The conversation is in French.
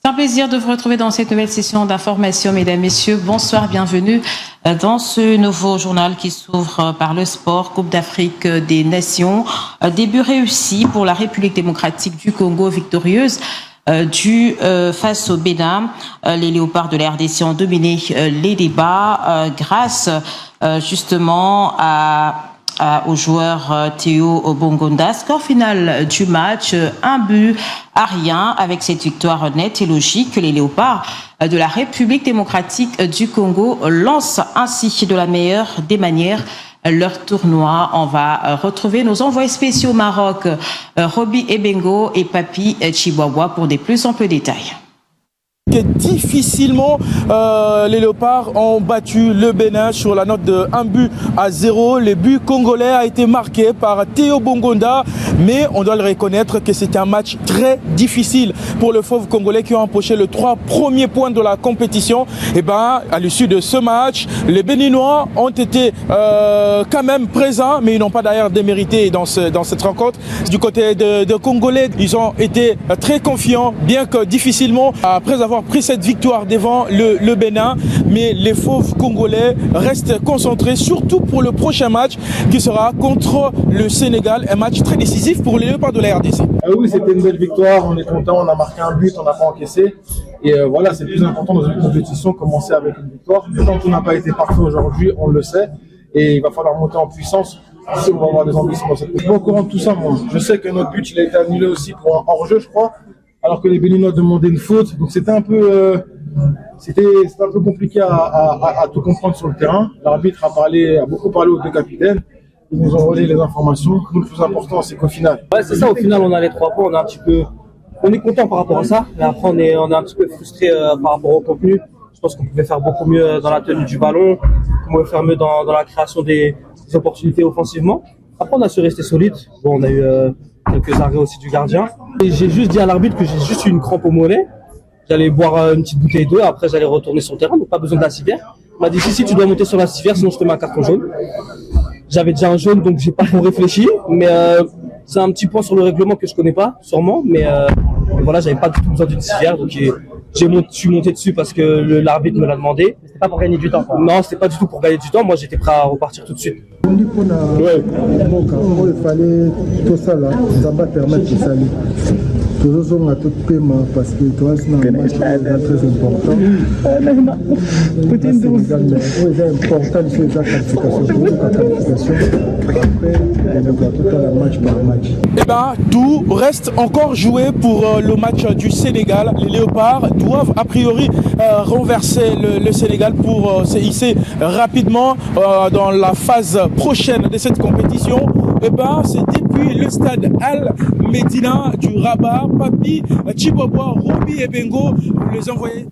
C'est un plaisir de vous retrouver dans cette nouvelle session d'information, mesdames, messieurs. Bonsoir, bienvenue dans ce nouveau journal qui s'ouvre par le sport. Coupe d'Afrique des Nations. Début réussi pour la République démocratique du Congo, victorieuse face au Bénin. Les léopards de la RDC ont dominé les débats grâce justement au joueur Théo Bongonda. Score final du match, 1-1 avec cette victoire nette et logique. Les léopards de la République démocratique du Congo lancent ainsi de la meilleure des manières leur tournoi. On va retrouver nos envoyés spéciaux au Maroc, Roby Ebengo et Papi Chihuahua pour des plus amples détails. Difficilement, les léopards ont battu le Bénin sur la note de 1-0. Le but congolais a été marqué par Théo Bongonda, mais on doit le reconnaître que c'était un match très difficile pour le fauve congolais qui ont empoché les 3 premiers points de la compétition. Et à l'issue de ce match, les Béninois ont été quand même présents, mais ils n'ont pas d'ailleurs démérité dans cette rencontre. Du côté de Congolais, ils ont été très confiants, bien que difficilement, après avoir pris cette victoire devant le Bénin, mais les fauves congolais restent concentrés, surtout pour le prochain match qui sera contre le Sénégal, un match très décisif pour les léopards de la RDC. Oui, c'était une belle victoire, on est content, on a marqué un but, on n'a pas encaissé, et voilà, c'est le plus important dans une compétition, commencer avec une victoire. Tant qu'on n'a pas été parfait aujourd'hui, on le sait, et il va falloir monter en puissance si on va avoir des ambitions dans cette compétition. Je suis pas au courant de tout ça, moi. Je sais que notre but, il a été annulé aussi pour un hors-jeu, je crois, alors que les Béninois demandaient une faute, donc c'était un peu compliqué à tout comprendre sur le terrain. L'arbitre a beaucoup parlé aux deux capitaines, ils nous ont donné les informations. Nous, le plus important, c'est qu'au final. Ouais, c'est ça, au final, on a les 3 points, on est content par rapport à ça, mais après, on est un petit peu frustré par rapport au contenu. Je pense qu'on pouvait faire beaucoup mieux dans la tenue du ballon, qu'on pouvait faire mieux dans la création des opportunités offensivement. Après, on a su rester solide. Bon, on a eu quelques arrêts aussi du gardien. Et j'ai juste dit à l'arbitre que j'ai juste eu une crampe au mollet. J'allais boire une petite bouteille d'eau, après j'allais retourner sur le terrain, donc pas besoin de la civière. Il m'a dit si tu dois monter sur la civière, sinon je te mets un carton jaune. J'avais déjà un jaune, donc j'ai pas trop réfléchi, mais c'est un petit point sur le règlement que je connais pas, sûrement, mais voilà, j'avais pas du tout besoin d'une civière, donc je suis monté dessus parce que l'arbitre me l'a demandé. C'était pas pour gagner du temps, quoi. Non, c'était pas du tout pour gagner du temps, moi j'étais prêt à repartir tout de suite. Ouais. Il fallait tout ça là, ça va permettre de salir. Toujours à tout paiement parce que toi c'est un match très important. C'est important de faire la qualification. Après, tout un match par match. Tout reste encore joué pour le match du Sénégal. Les léopards doivent a priori renverser le Sénégal pour se hisser rapidement dans la phase prochaine de cette compétition. C'est depuis le stade Al-Medina du Rabat, Papi Chihuahua, Roby Ebengo, les envoyés